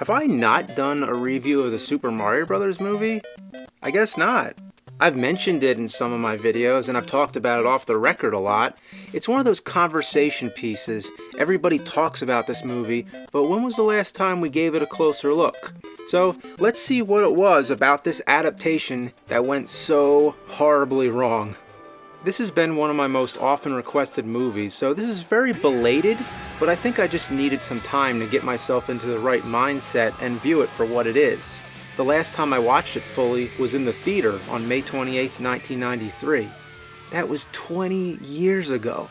Have I not done a review of the Super Mario Bros. Movie? I guess not. I've mentioned it in some of my videos, and I've talked about it off the record a lot. It's one of those conversation pieces. Everybody talks about this movie, but when was the last time we gave it a closer look? So, let's see what it was about this adaptation that went so horribly wrong. This has been one of my most often requested movies, so this is very belated, but I think I just needed some time to get myself into the right mindset and view it for what it is. The last time I watched it fully was in the theater on May 28, 1993. That was 20 years ago.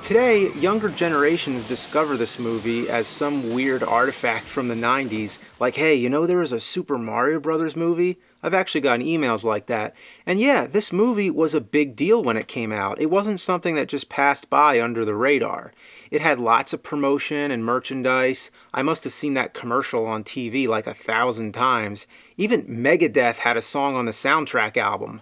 Today, younger generations discover this movie as some weird artifact from the 90s, like, hey, you know there was a Super Mario Bros. Movie? I've actually gotten emails like that. And yeah, this movie was a big deal when it came out. It wasn't something that just passed by under the radar. It had lots of promotion and merchandise. I must have seen that commercial on TV like 1,000 times. Even Megadeth had a song on the soundtrack album.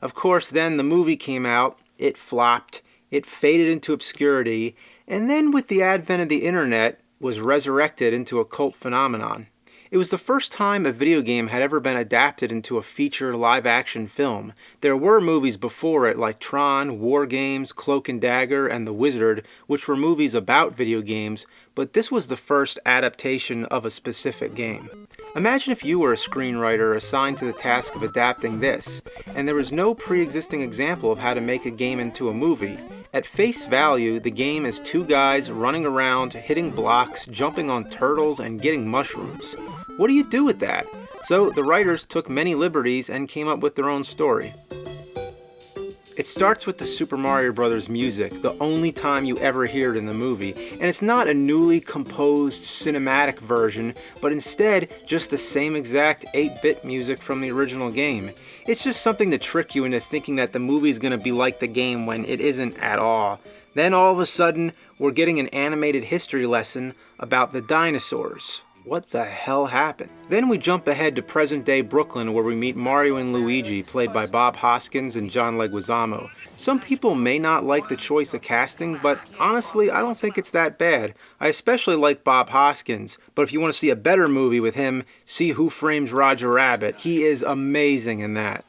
Of course, then the movie came out, it flopped, it faded into obscurity, and then with the advent of the internet, was resurrected into a cult phenomenon. It was the first time a video game had ever been adapted into a feature live-action film. There were movies before it like Tron, War Games, Cloak and Dagger, and The Wizard, which were movies about video games, but this was the first adaptation of a specific game. Imagine if you were a screenwriter assigned to the task of adapting this, and there was no pre-existing example of how to make a game into a movie. At face value, the game is two guys running around, hitting blocks, jumping on turtles, and getting mushrooms. What do you do with that? So the writers took many liberties and came up with their own story. It starts with the Super Mario Bros. Music, the only time you ever hear it in the movie, and it's not a newly composed cinematic version, but instead just the same exact 8-bit music from the original game. It's just something to trick you into thinking that the movie's gonna be like the game when it isn't at all. Then all of a sudden, we're getting an animated history lesson about the dinosaurs. What the hell happened? Then we jump ahead to present-day Brooklyn where we meet Mario and Luigi, played by Bob Hoskins and John Leguizamo. Some people may not like the choice of casting, but honestly, I don't think it's that bad. I especially like Bob Hoskins, but if you want to see a better movie with him, see Who Framed Roger Rabbit. He is amazing in that.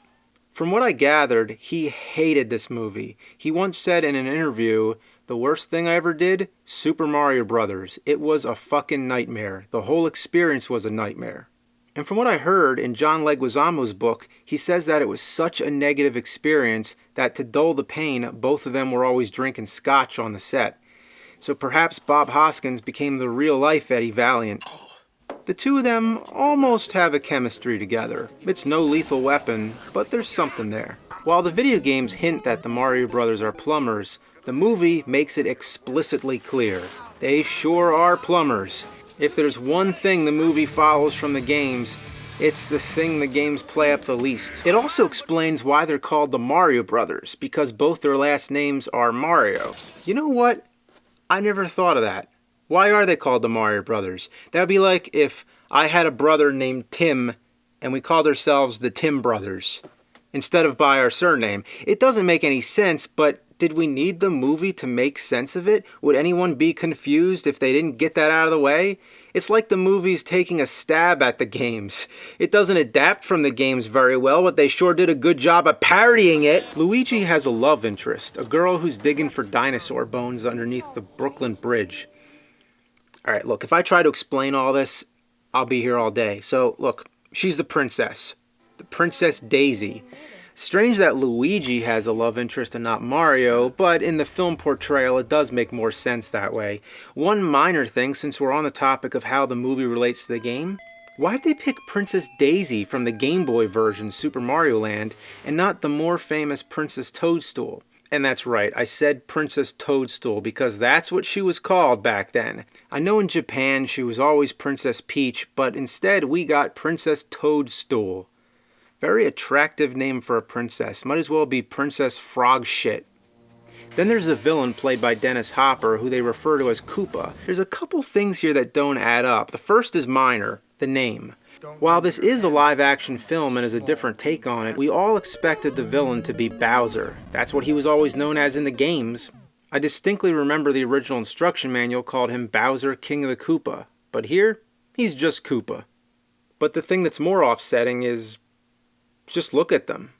From what I gathered, he hated this movie. He once said in an interview, "The worst thing I ever did? Super Mario Brothers. It was a fucking nightmare. The whole experience was a nightmare." And from what I heard in John Leguizamo's book, he says that it was such a negative experience that to dull the pain, both of them were always drinking scotch on the set. So perhaps Bob Hoskins became the real-life Eddie Valiant. The two of them almost have a chemistry together. It's no Lethal Weapon, but there's something there. While the video games hint that the Mario Brothers are plumbers, the movie makes it explicitly clear. They sure are plumbers. If there's one thing the movie follows from the games, it's the thing the games play up the least. It also explains why they're called the Mario Brothers, because both their last names are Mario. You know what? I never thought of that. Why are they called the Mario Brothers? That would be like if I had a brother named Tim and we called ourselves the Tim Brothers instead of by our surname. It doesn't make any sense, but did we need the movie to make sense of it? Would anyone be confused if they didn't get that out of the way? It's like the movie's taking a stab at the games. It doesn't adapt from the games very well, but they sure did a good job of parodying it. Luigi has a love interest, a girl who's digging for dinosaur bones underneath the Brooklyn Bridge. Alright, look, if I try to explain all this, I'll be here all day. So, look, she's the princess Princess Daisy. Strange that Luigi has a love interest and not Mario, but in the film portrayal it does make more sense that way. One minor thing, since we're on the topic of how the movie relates to the game, why did they pick Princess Daisy from the Game Boy version Super Mario Land and not the more famous Princess Toadstool? And that's right, I said Princess Toadstool because that's what she was called back then. I know in Japan she was always Princess Peach, but instead we got Princess Toadstool. Very attractive name for a princess. Might as well be Princess Frog Shit. Then there's the villain played by Dennis Hopper, who they refer to as Koopa. There's a couple things here that don't add up. The first is minor, the name. While this is a live-action film and is a different take on it, we all expected the villain to be Bowser. That's what he was always known as in the games. I distinctly remember the original instruction manual called him Bowser, King of the Koopa. But here, He's just Koopa. But the thing that's more offsetting is, just look at them.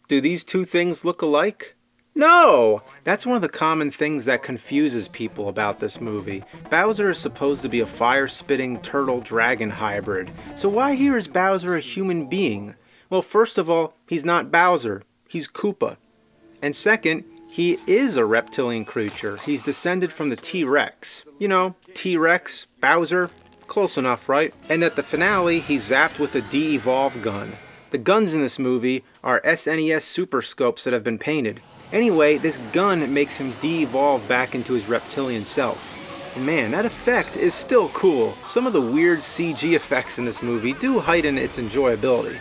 Do these two things look alike? No! That's one of the common things that confuses people about this movie. Bowser is supposed to be a fire-spitting turtle-dragon hybrid. So why here is Bowser a human being? Well, first of all, he's not Bowser. He's Koopa. And second, he is a reptilian creature. He's descended from the T-Rex. You know, T-Rex, Bowser, close enough, right? And at the finale, he's zapped with a de-evolve gun. The guns in this movie are SNES Super Scopes that have been painted. Anyway, this gun makes him de-evolve back into his reptilian self. And man, that effect is still cool. Some of the weird CG effects in this movie do heighten its enjoyability.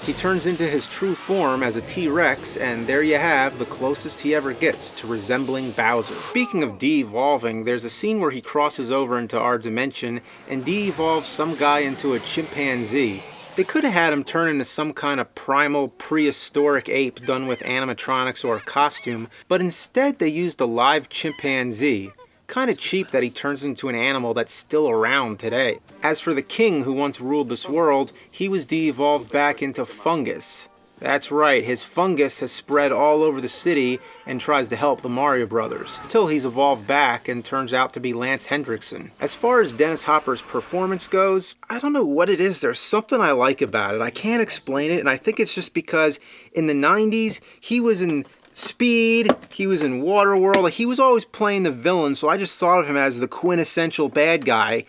He turns into his true form as a T-Rex, and there you have the closest he ever gets to resembling Bowser. Speaking of de-evolving, there's a scene where he crosses over into our dimension and de-evolves some guy into a chimpanzee. They could have had him turn into some kind of primal, prehistoric ape done with animatronics or a costume, but instead they used a live chimpanzee. Kinda cheap that he turns into an animal that's still around today. As for the king who once ruled this world, he was de-evolved back into fungus. That's right, his fungus has spread all over the city and tries to help the Mario Brothers, until he's evolved back and turns out to be Lance Hendrickson. As far as Dennis Hopper's performance goes, I don't know what it is, there's something I like about it. I can't explain it, and I think it's just because in the 90s, he was in Speed, he was in Waterworld, he was always playing the villain, so I just thought of him as the quintessential bad guy,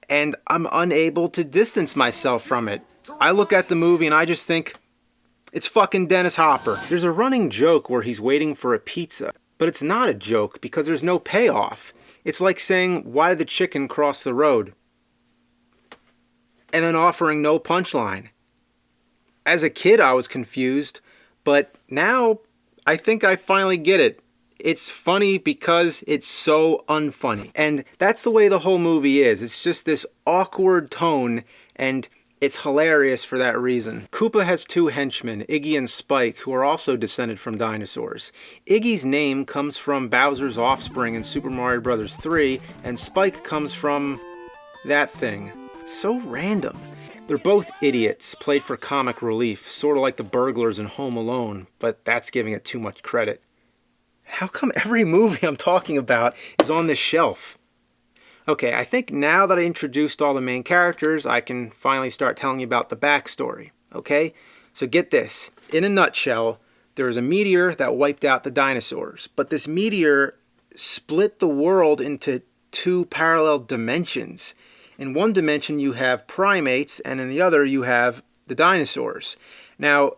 and I'm unable to distance myself from it. I look at the movie and I just think, it's fucking Dennis Hopper. There's a running joke where he's waiting for a pizza, but it's not a joke because there's no payoff. It's like saying, why did the chicken cross the road? And then offering no punchline. As a kid I was confused, but now I think I finally get it. It's funny because it's so unfunny. And that's the way the whole movie is. It's just this awkward tone, and it's hilarious for that reason. Koopa has two henchmen, Iggy and Spike, who are also descended from dinosaurs. Iggy's name comes from Bowser's offspring in Super Mario Bros. 3, and Spike comes from that thing. So random. They're both idiots, played for comic relief, sort of like the burglars in Home Alone, but that's giving it too much credit. How come every movie I'm talking about is on this shelf? Okay, I think now that I introduced all the main characters, I can finally start telling you about the backstory, okay? So get this. In a nutshell, there was a meteor that wiped out the dinosaurs, but this meteor split the world into two parallel dimensions. In one dimension you have primates, and in the other you have the dinosaurs. Now,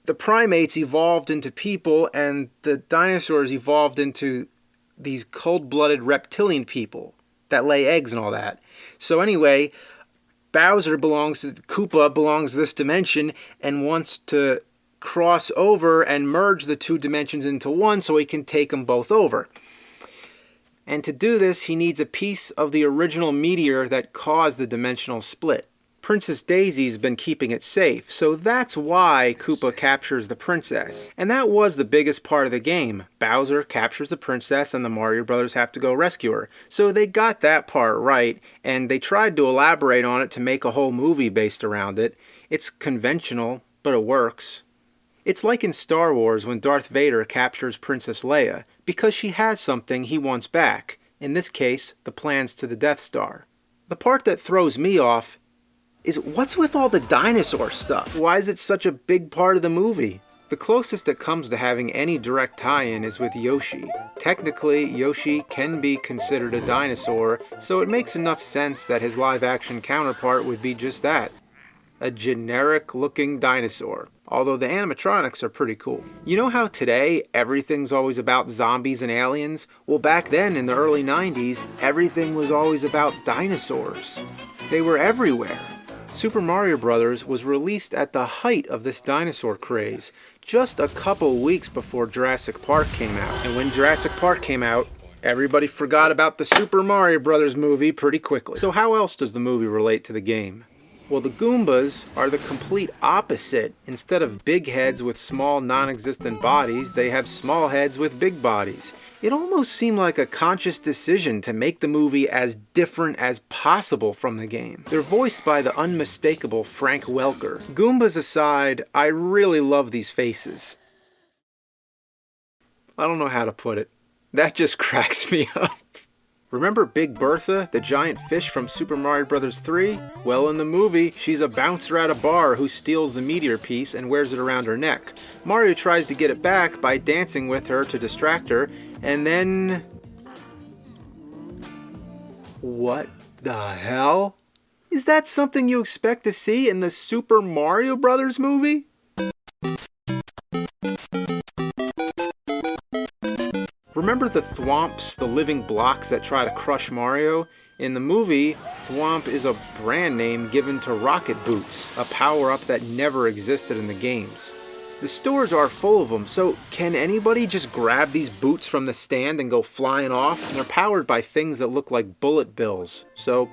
the primates evolved into people, and the dinosaurs evolved into these cold-blooded reptilian people that lay eggs and all that. So anyway, Koopa belongs to this dimension and wants to cross over and merge the two dimensions into one so he can take them both over. And to do this, he needs a piece of the original meteor that caused the dimensional split. Princess Daisy's been keeping it safe, so that's why Koopa captures the princess. And that was the biggest part of the game. Bowser captures the princess and the Mario Brothers have to go rescue her. So they got that part right, and they tried to elaborate on it to make a whole movie based around it. It's conventional, but it works. It's like in Star Wars when Darth Vader captures Princess Leia, because she has something he wants back. In this case, the plans to the Death Star. The part that throws me off is what's with all the dinosaur stuff? Why is it such a big part of the movie? The closest it comes to having any direct tie-in is with Yoshi. Technically, Yoshi can be considered a dinosaur, so it makes enough sense that his live-action counterpart would be just that. A generic-looking dinosaur. Although the animatronics are pretty cool. You know how today everything's always about zombies and aliens? Well, back then in the early 90s, everything was always about dinosaurs. They were everywhere. Super Mario Bros. Was released at the height of this dinosaur craze, just a couple weeks before Jurassic Park came out. And when Jurassic Park came out, everybody forgot about the Super Mario Bros. Movie pretty quickly. So how else does the movie relate to the game? Well, the Goombas are the complete opposite. Instead of big heads with small non-existent bodies, they have small heads with big bodies. It almost seemed like a conscious decision to make the movie as different as possible from the game. They're voiced by the unmistakable Frank Welker. Goombas aside, I really love these faces. I don't know how to put it. That just cracks me up. Remember Big Bertha, the giant fish from Super Mario Bros. 3? Well, in the movie, she's a bouncer at a bar who steals the meteor piece and wears it around her neck. Mario tries to get it back by dancing with her to distract her, and then... What the hell? Is that something you expect to see in the Super Mario Bros. Movie? Remember the Thwomps, the living blocks that try to crush Mario? In the movie, Thwomp is a brand name given to Rocket Boots, a power-up that never existed in the games. The stores are full of them, so can anybody just grab these boots from the stand and go flying off? And they're powered by things that look like bullet bills. So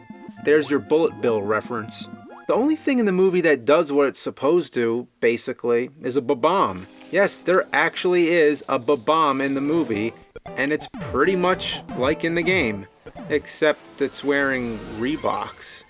there's your bullet bill reference. The only thing in the movie that does what it's supposed to, basically, is a bomb. Yes, there actually is a bomb in the movie, and it's pretty much like in the game, except it's wearing Reeboks.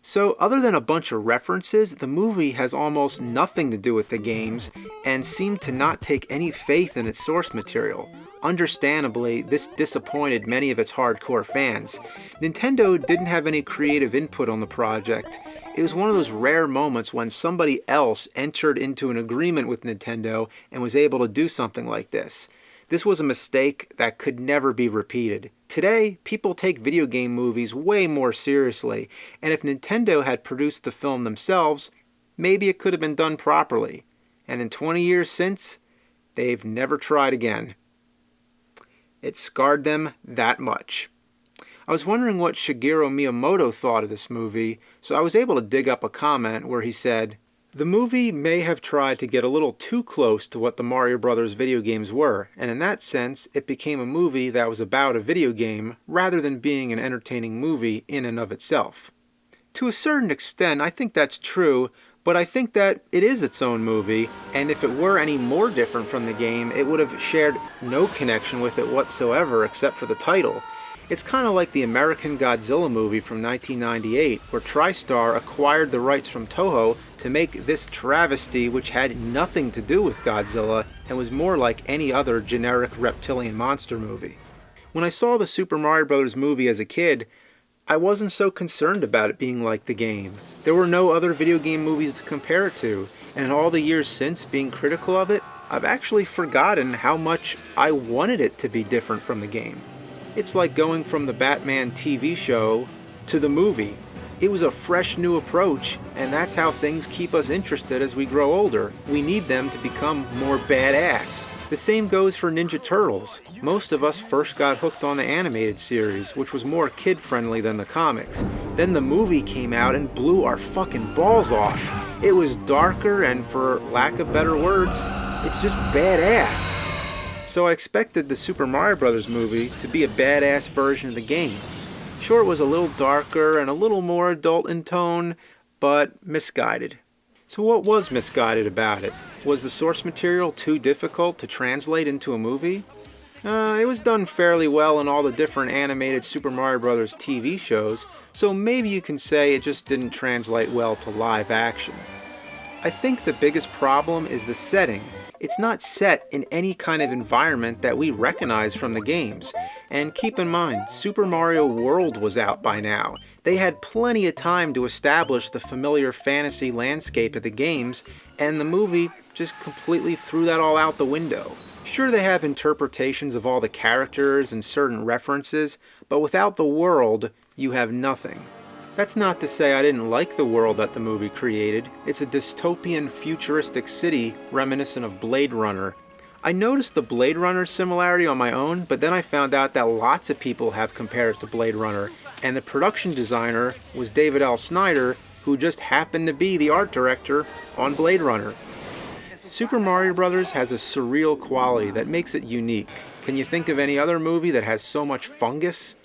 So other than a bunch of references, the movie has almost nothing to do with the games and seemed to not take any faith in its source material. Understandably, this disappointed many of its hardcore fans. Nintendo didn't have any creative input on the project. It was one of those rare moments when somebody else entered into an agreement with Nintendo and was able to do something like this. This was a mistake that could never be repeated. Today, people take video game movies way more seriously, and if Nintendo had produced the film themselves, maybe it could have been done properly. And in 20 years since, they've never tried again. It scarred them that much. I was wondering what Shigeru Miyamoto thought of this movie, so I was able to dig up a comment where he said, "The movie may have tried to get a little too close to what the Mario Brothers video games were, and in that sense, it became a movie that was about a video game rather than being an entertaining movie in and of itself." To a certain extent, I think that's true, but I think that it is its own movie, and if it were any more different from the game, it would have shared no connection with it whatsoever except for the title. It's kind of like the American Godzilla movie from 1998, where TriStar acquired the rights from Toho to make this travesty which had nothing to do with Godzilla and was more like any other generic reptilian monster movie. When I saw the Super Mario Bros. Movie as a kid, I wasn't so concerned about it being like the game. There were no other video game movies to compare it to, and in all the years since being critical of it, I've actually forgotten how much I wanted it to be different from the game. It's like going from the Batman TV show to the movie. It was a fresh new approach, and that's how things keep us interested as we grow older. We need them to become more badass. The same goes for Ninja Turtles. Most of us first got hooked on the animated series, which was more kid-friendly than the comics. Then the movie came out and blew our fucking balls off. It was darker and, for lack of better words, it's just badass. So I expected the Super Mario Bros. Movie to be a badass version of the games. Sure, it was a little darker and a little more adult in tone, but misguided. So what was misguided about it? Was the source material too difficult to translate into a movie? It was done fairly well in all the different animated Super Mario Bros. TV shows, so maybe you can say it just didn't translate well to live action. I think the biggest problem is the setting. It's not set in any kind of environment that we recognize from the games. And keep in mind, Super Mario World was out by now. They had plenty of time to establish the familiar fantasy landscape of the games, and the movie just completely threw that all out the window. Sure, they have interpretations of all the characters and certain references, but without the world, you have nothing. That's not to say I didn't like the world that the movie created. It's a dystopian, futuristic city reminiscent of Blade Runner. I noticed the Blade Runner similarity on my own, but then I found out that lots of people have compared it to Blade Runner, and the production designer was David L. Snyder, who just happened to be the art director on Blade Runner. Super Mario Bros. Has a surreal quality that makes it unique. Can you think of any other movie that has so much fungus?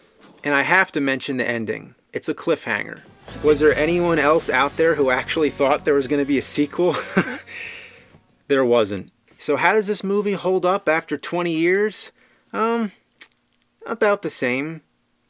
And I have to mention the ending. It's a cliffhanger. Was there anyone else out there who actually thought there was going to be a sequel? There wasn't. So how does this movie hold up after 20 years? About the same.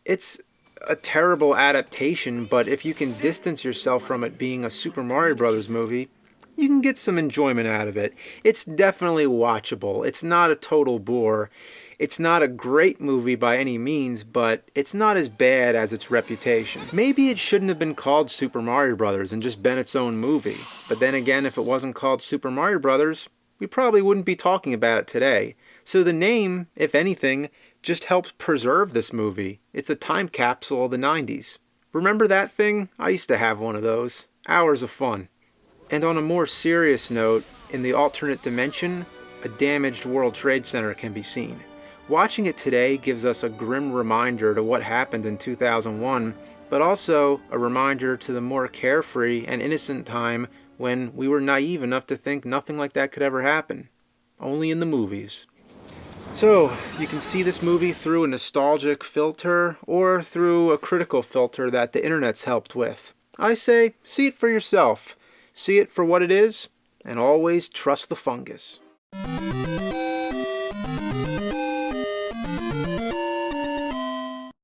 It's a terrible adaptation, but if you can distance yourself from it being a Super Mario Bros. Movie, you can get some enjoyment out of it. It's definitely watchable. It's not a total bore. It's not a great movie by any means, but it's not as bad as its reputation. Maybe it shouldn't have been called Super Mario Bros. And just been its own movie. But then again, if it wasn't called Super Mario Bros., we probably wouldn't be talking about it today. So the name, if anything, just helps preserve this movie. It's a time capsule of the 90s. Remember that thing? I used to have one of those. Hours of fun. And on a more serious note, in the alternate dimension, a damaged World Trade Center can be seen. Watching it today gives us a grim reminder to what happened in 2001, but also a reminder to the more carefree and innocent time when we were naive enough to think nothing like that could ever happen. Only in the movies. So, you can see this movie through a nostalgic filter or through a critical filter that the internet's helped with. I say, see it for yourself. See it for what it is, and always trust the fungus.